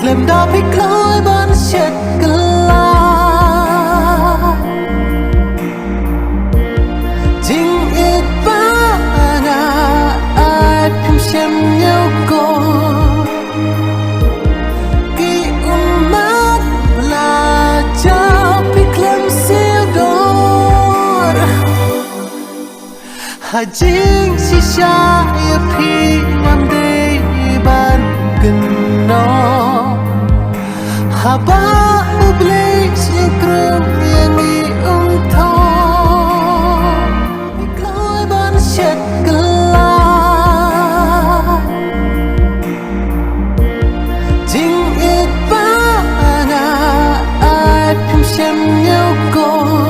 klem da pi kloi ban chet kala jing it ba na ai phim xem nhau co ki umat la cha pi klem sil dor ha jing si sha ya pi nam de ban gần nó haba ublei sinkron yani tho mi kloi ban chet kala jing it ba na ai phim xem nhau co